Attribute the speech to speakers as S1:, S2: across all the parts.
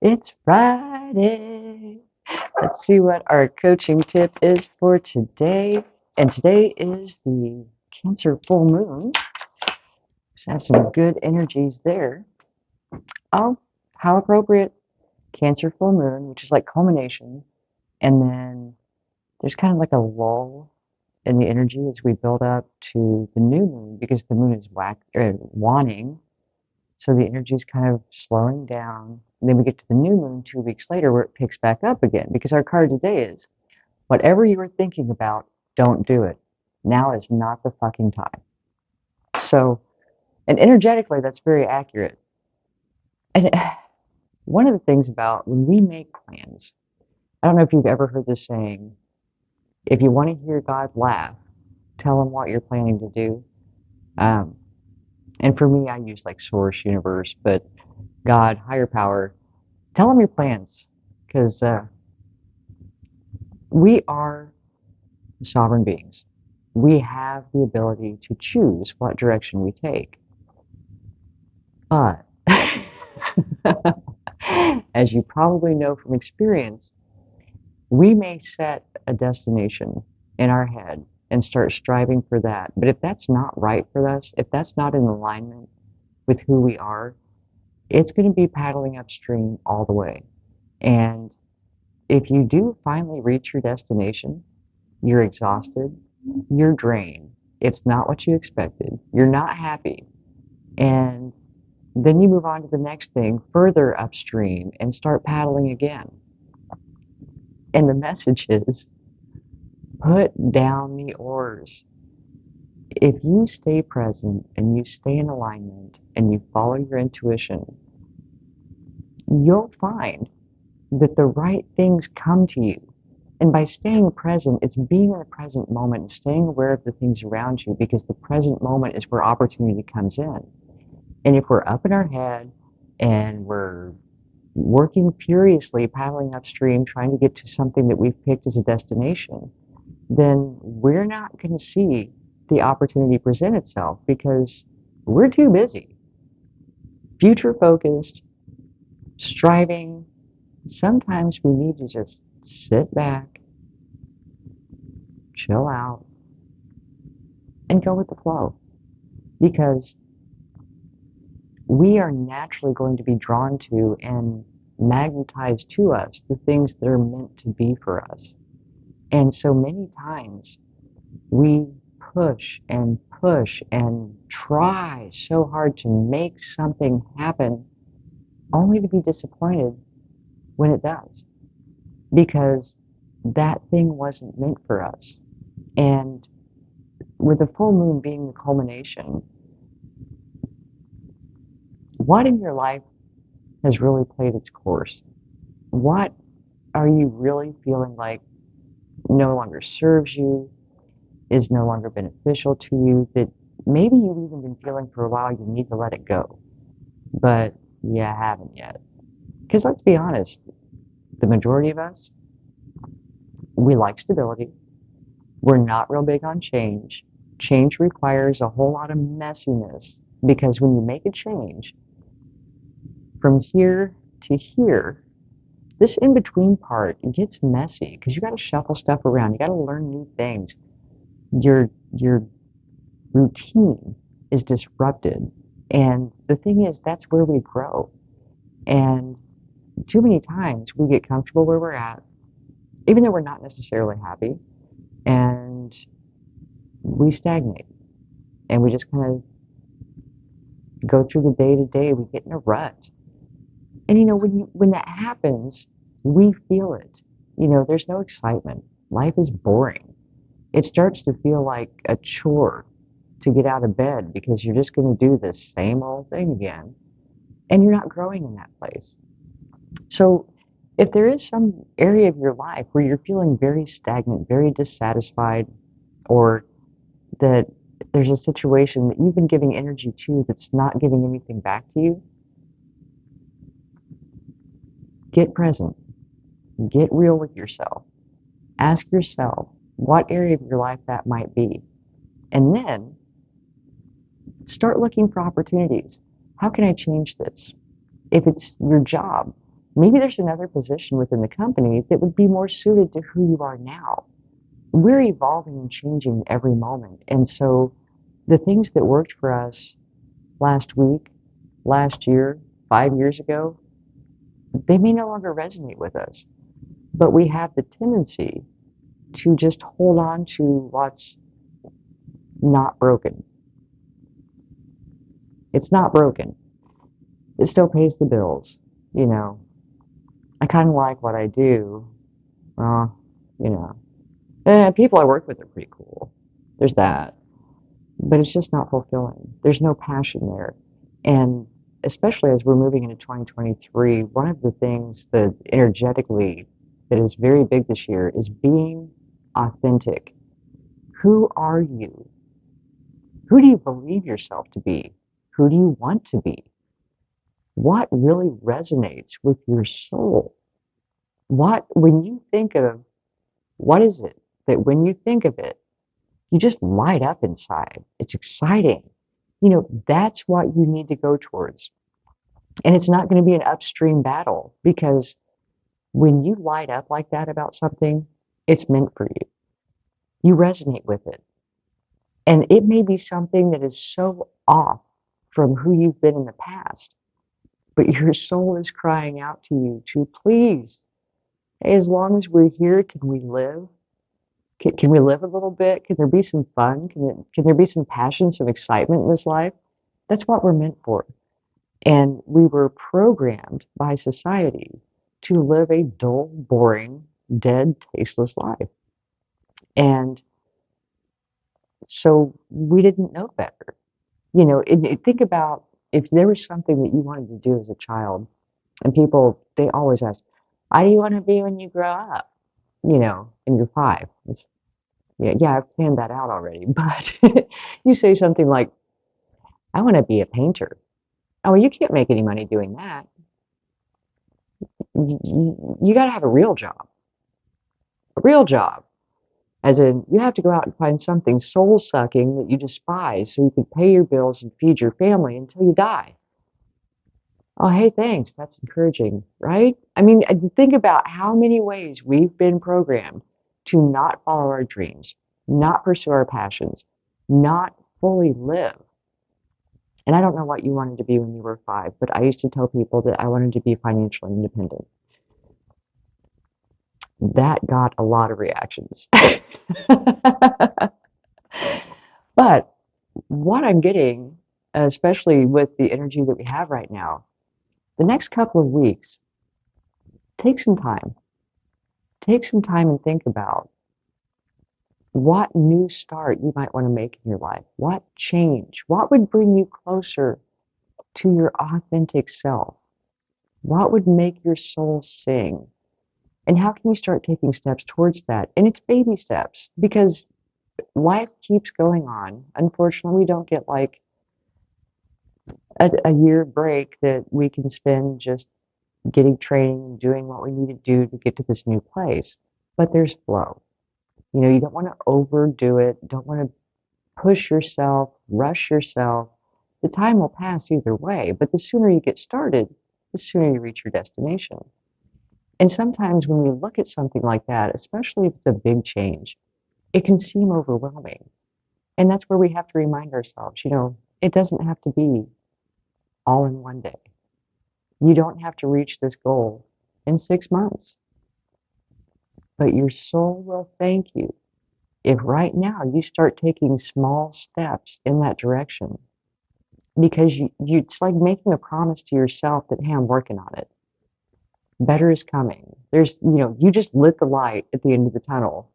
S1: It's Friday. Let's see what our coaching tip is for today. And today is the Cancer full moon. Just have some good energies there. Oh, how appropriate. Cancer full moon, which is like culmination. And then there's kind of like a lull in the energy as we build up to the new moon because the moon is waning. So the energy is kind of slowing down. And then we get to the new moon 2 weeks later where it picks back up again because our card today is whatever you were thinking about, don't do it. Now is not the fucking time. So, and energetically, that's very accurate. And one of the things about when we make plans, I don't know if you've ever heard this saying, if you want to hear God laugh, tell him what you're planning to do. Um, and for me, I use like source, universe, but God, higher power, tell him your plans because we are sovereign beings. We have the ability to choose what direction we take. But, as you probably know from experience, we may set a destination in our head and start striving for that. But if that's not right for us, if that's not in alignment with who we are, it's going to be paddling upstream all the way. And if you do finally reach your destination, you're exhausted, you're drained, it's not what you expected, you're not happy, and then you move on to the next thing further upstream and start paddling again. And the message is put down the oars. If you stay present and you stay in alignment and you follow your intuition, you'll find that the right things come to you. And by staying present, it's being in the present moment and staying aware of the things around you because the present moment is where opportunity comes in. And if we're up in our head and we're working furiously, paddling upstream, trying to get to something that we've picked as a destination, then we're not going to see the opportunity present itself because we're too busy. Future focused, striving. Sometimes we need to just sit back, chill out, and go with the flow because we are naturally going to be drawn to and magnetized to us the things that are meant to be for us. And so many times we push and try so hard to make something happen only to be disappointed when it does because that thing wasn't meant for us. And with the full moon being the culmination, what in your life has really played its course? What are you really feeling like no longer serves you, is no longer beneficial to you, that maybe you've even been feeling for a while you need to let it go, but you haven't yet? Because let's be honest, the majority of us, we like stability. We're not real big on change. Change requires a whole lot of messiness because when you make a change from here to here, this in between part gets messy because you got to shuffle stuff around. You got to learn new things. Your routine is disrupted, and the thing is, that's where we grow. And too many times we get comfortable where we're at, even though we're not necessarily happy, and we stagnate, and we just kind of go through the day to day. We get in a rut, and when that happens, we feel it. There's no excitement. Life is boring. It starts to feel like a chore to get out of bed because you're just going to do the same old thing again, and you're not growing in that place. So, if there is some area of your life where you're feeling very stagnant, very dissatisfied, or that there's a situation that you've been giving energy to that's not giving anything back to you, get present. Get real with yourself. Ask yourself what area of your life that might be. And then start looking for opportunities. How can I change this? If it's your job, Maybe there's another position within the company that would be more suited to who you are now. We're evolving and changing every moment. And so the things that worked for us last week, last year, 5 years ago, they may no longer resonate with us. But we have the tendency to just hold on to what's not broken. It's not broken. It still pays the bills. You know, I kind of like what I do. Well, you know, people I work with are pretty cool. There's that. But it's just not fulfilling. There's no passion there. And especially as we're moving into 2023, one of the things that energetically that is very big this year is being authentic. Who are you? Who do you believe yourself to be? Who do you want to be? What really resonates with your soul? When you think of, what is it that when you think of it, you just light up inside? It's exciting. That's what you need to go towards. And it's not going to be an upstream battle because when you light up like that about something, it's meant for you. You resonate with it. And it may be something that is so off from who you've been in the past, but your soul is crying out to you to please, hey, as long as we're here, can we live? Can we live a little bit? Can there be some fun? Can there be some passion, some excitement in this life? That's what we're meant for. And we were programmed by society to live a dull, boring, dead, tasteless life. And so we didn't know better. Think about if there was something that you wanted to do as a child, and people, they always ask, how do you want to be when you grow up? And you're 5. Yeah, I've planned that out already. But you say something like, I want to be a painter. Oh, well, you can't make any money doing that. You got to have a real job. As in, you have to go out and find something soul sucking that you despise so you can pay your bills and feed your family until you die. Oh, hey, thanks. That's encouraging, right? I mean, think about how many ways we've been programmed to not follow our dreams, not pursue our passions, not fully live. And I don't know what you wanted to be when you were 5, but I used to tell people that I wanted to be financially independent. That got a lot of reactions. But what I'm getting, especially with the energy that we have right now, the next couple of weeks, take some time. Take some time and think about what new start you might want to make in your life. What change? What would bring you closer to your authentic self? What would make your soul sing? And how can you start taking steps towards that? And it's baby steps because life keeps going on. Unfortunately, we don't get like a year break that we can spend just getting training, doing what we need to do to get to this new place. But there's flow. You don't want to overdo it. Don't want to push yourself, rush yourself. The time will pass either way, but the sooner you get started, the sooner you reach your destination. And sometimes when we look at something like that, especially if it's a big change, it can seem overwhelming. And that's where we have to remind ourselves, it doesn't have to be all in one day. You don't have to reach this goal in 6 months. But your soul will thank you if right now you start taking small steps in that direction. Because it's like making a promise to yourself that, hey, I'm working on it. Better is coming. You just lit the light at the end of the tunnel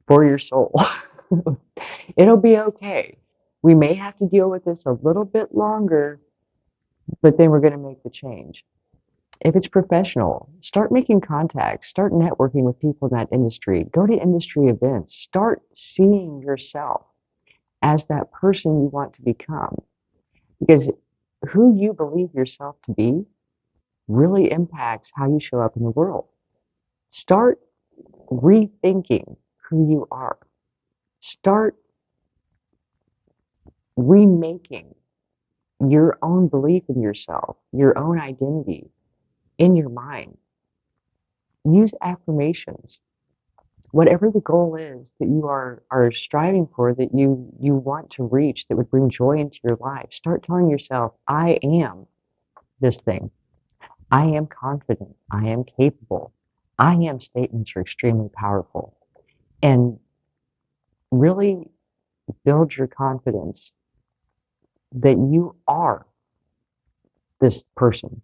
S1: for your soul. It'll be okay. We may have to deal with this a little bit longer, but then we're going to make the change. If it's professional, start making contacts, start networking with people in that industry, go to industry events, start seeing yourself as that person you want to become. Because who you believe yourself to be really impacts how you show up in the world. Start rethinking who you are. Start remaking your own belief in yourself, your own identity, in your mind. Use affirmations. Whatever the goal is that you are striving for, that you want to reach, that would bring joy into your life, start telling yourself, I am this thing. I am confident. I am capable. I am statements are extremely powerful. And really build your confidence that you are this person.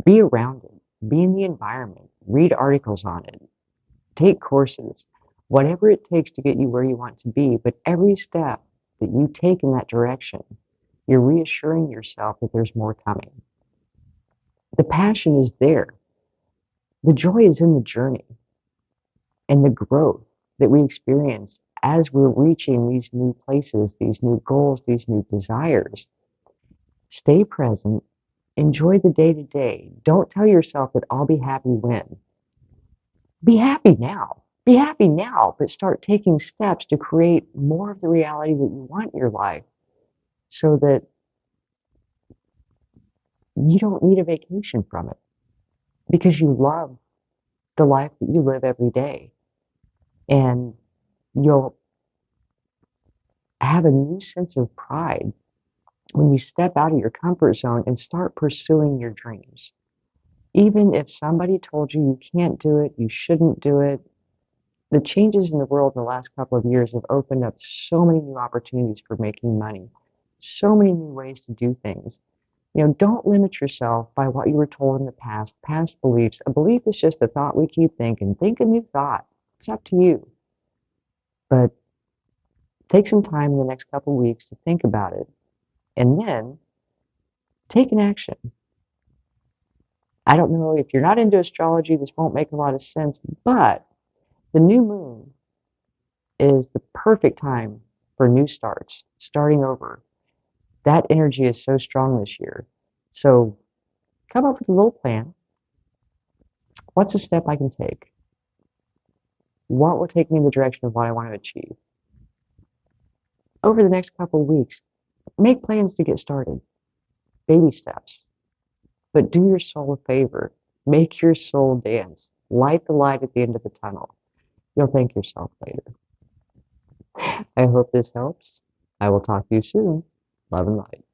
S1: Be around it. Be in the environment. Read articles on it. Take courses. Whatever it takes to get you where you want to be. But every step that you take in that direction, you're reassuring yourself that there's more coming. The passion is there. The joy is in the journey and the growth that we experience as we're reaching these new places, these new goals, these new desires. Stay present. Enjoy the day to day. Don't tell yourself that I'll be happy when. Be happy now. Be happy now, but start taking steps to create more of the reality that you want in your life so that you don't need a vacation from it because you love the life that you live every day. And you'll have a new sense of pride when you step out of your comfort zone and start pursuing your dreams. Even if somebody told you you can't do it, you shouldn't do it, the changes in the world in the last couple of years have opened up so many new opportunities for making money, so many new ways to do things. You know, don't limit yourself by what you were told in the past beliefs. A belief is just a thought we keep thinking. Think a new thought. It's up to you. But take some time in the next couple of weeks to think about it and then take an action. I don't know if you're not into astrology, this won't make a lot of sense, but the new moon is the perfect time for new starts, starting over. That energy is so strong this year. So come up with a little plan. What's a step I can take? What will take me in the direction of what I want to achieve? Over the next couple of weeks, make plans to get started. Baby steps. But do your soul a favor. Make your soul dance. Light the light at the end of the tunnel. You'll thank yourself later. I hope this helps. I will talk to you soon. Love and light.